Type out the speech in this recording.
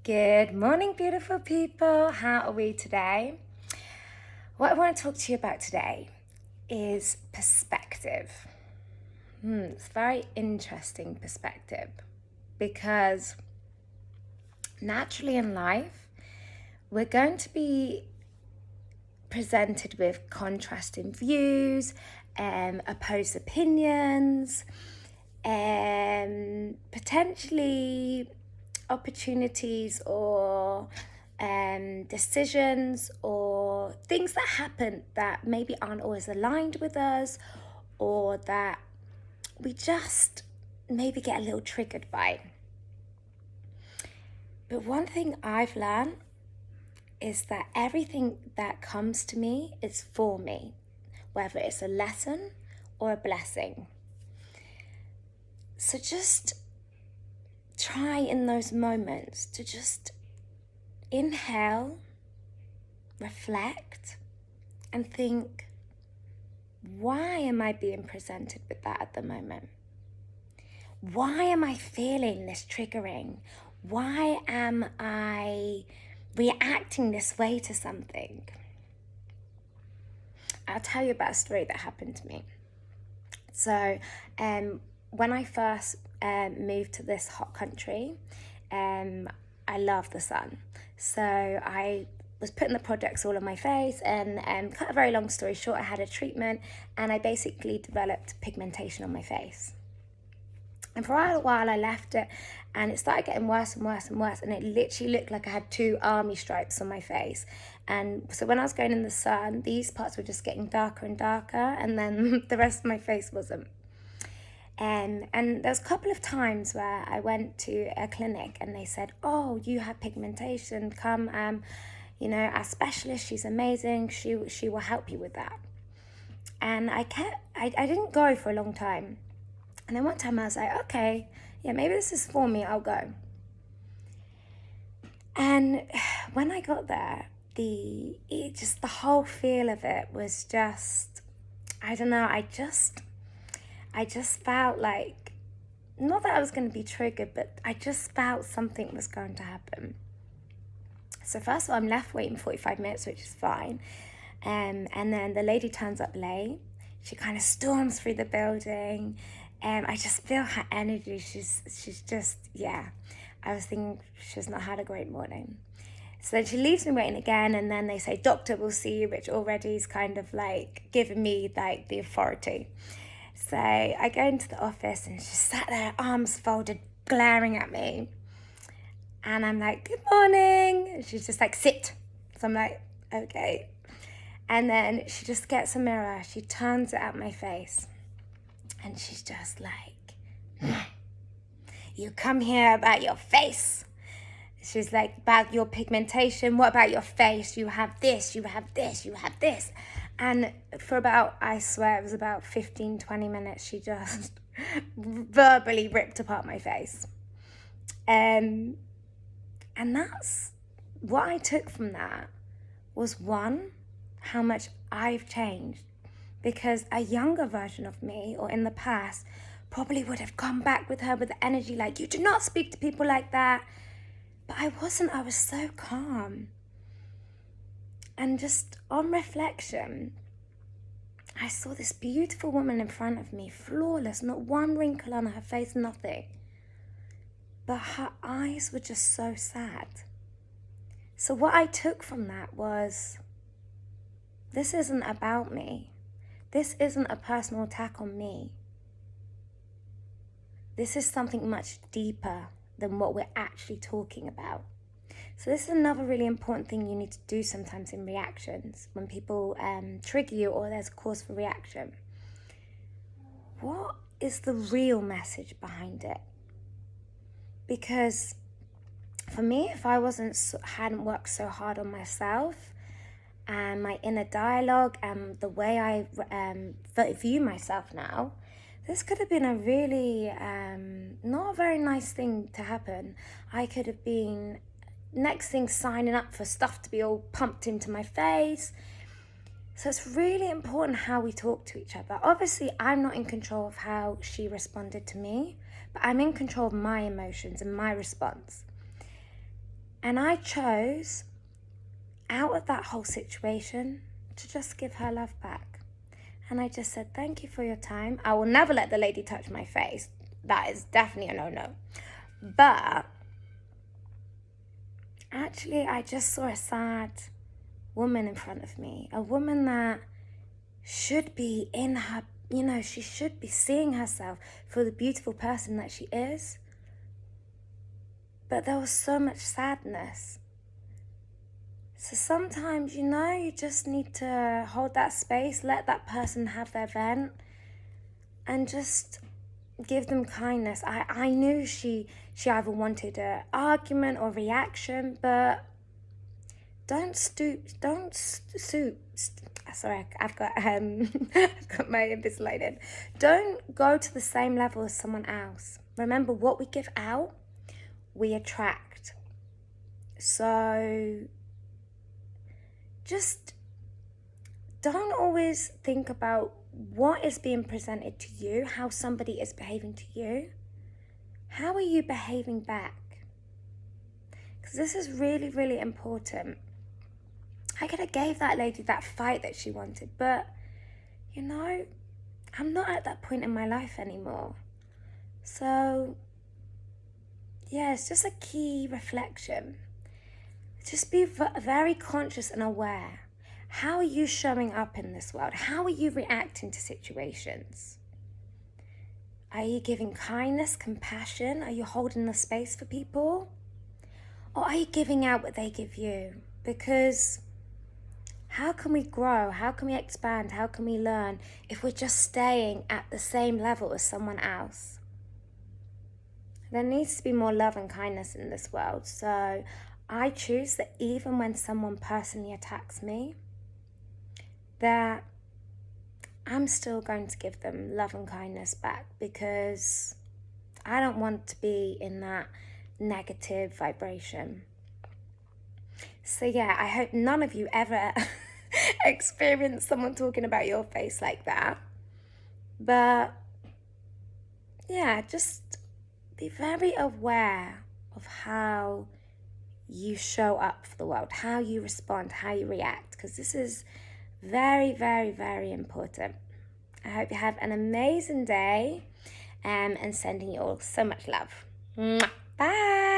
Good morning, beautiful people. How are we today? What I want to talk to you about today is perspective. It's a very interesting perspective because naturally in life, we're going to be presented with contrasting views, opposed opinions, and potentially opportunities or decisions or things that happen that maybe aren't always aligned with us, or that we just maybe get a little triggered by. But one thing I've learned is that everything that comes to me is for me, whether it's a lesson or a blessing. So just try in those moments to just inhale, reflect, and think, why am I being presented with that at the moment? Why am I feeling this triggering? Why am I reacting this way to something? I'll tell you about a story that happened to me. So when I first moved to this hot country, I love the sun. So I was putting the products all on my face, and cut a very long story short, I had a treatment and I basically developed pigmentation on my face. And for a while I left it, and it started getting worse and worse and worse, and it literally looked like I had 2 army stripes on my face. And so when I was going in the sun, these parts were just getting darker and darker, and then the rest of my face wasn't. And there was a couple of times where I went to a clinic and they said, oh, you have pigmentation, come, our specialist, she's amazing, she will help you with that. And I didn't go for a long time. And then one time I was like, okay, yeah, maybe this is for me, I'll go. And when I got there, the whole feel of it was just, I don't know, I just felt like, not that I was going to be triggered, but I just felt something was going to happen. So first of all, I'm left waiting 45 minutes, which is fine. And then the lady turns up late. She kind of storms through the building. And I just feel her energy. She's just, yeah. I was thinking she's not had a great morning. So then she leaves me waiting again, and then they say, doctor will see you, which already is kind of like giving me like the authority. So I go into the office and she sat there, arms folded, glaring at me. And I'm like, good morning. And she's just like, sit. So I'm like, okay. And then she just gets a mirror. She turns it at my face. And she's just like, you come here about your face. She's like, about your pigmentation. What about your face? You have this, you have this, you have this. And for about, I swear it was about 15, 20 minutes, she just verbally ripped apart my face. And that's what I took from that was, one, how much I've changed. Because a younger version of me, or in the past, probably would have come back with her with the energy like, you do not speak to people like that. But I wasn't. I was so calm. And just on reflection, I saw this beautiful woman in front of me, flawless, not one wrinkle on her face, nothing. But her eyes were just so sad. So what I took from that was, this isn't about me. This isn't a personal attack on me. This is something much deeper than what we're actually talking about. So this is another really important thing you need to do sometimes in reactions, when people trigger you or there's a cause for reaction. What is the real message behind it? Because for me, if I hadn't worked so hard on myself and my inner dialogue and the way I view myself now, this could have been a really not a very nice thing to happen. I could have been, next thing, signing up for stuff to be all pumped into my face. So it's really important how we talk to each other. Obviously, I'm not in control of how she responded to me, but I'm in control of my emotions and my response. And I chose, out of that whole situation, to just give her love back. And I just said, thank you for your time. I will never let the lady touch my face. That is definitely a no-no. But actually, I just saw a sad woman in front of me. A woman that should be in her, she should be seeing herself for the beautiful person that she is. But there was so much sadness. So sometimes, you just need to hold that space, let that person have their vent, and just give them kindness. I knew she either wanted an argument or reaction, but sorry, I've got I've got my Invisalign. Don't go to the same level as someone else. Remember, what we give out, we attract. So just don't always think about what is being presented to you, how somebody is behaving to you. How are you behaving back? Because this is really, really important. I could have gave that lady that fight that she wanted, but, I'm not at that point in my life anymore. So, yeah, it's just a key reflection. Just be very conscious and aware. How are you showing up in this world? How are you reacting to situations? Are you giving kindness, compassion? Are you holding the space for people? Or are you giving out what they give you? Because how can we grow? How can we expand? How can we learn if we're just staying at the same level as someone else? There needs to be more love and kindness in this world. So I choose that even when someone personally attacks me, that I'm still going to give them love and kindness back, because I don't want to be in that negative vibration. So yeah, I hope none of you ever experience someone talking about your face like that. But yeah, just be very aware of how you show up for the world, how you respond, how you react, because this is very, very, very important. I hope you have an amazing day, and sending you all so much love. Bye.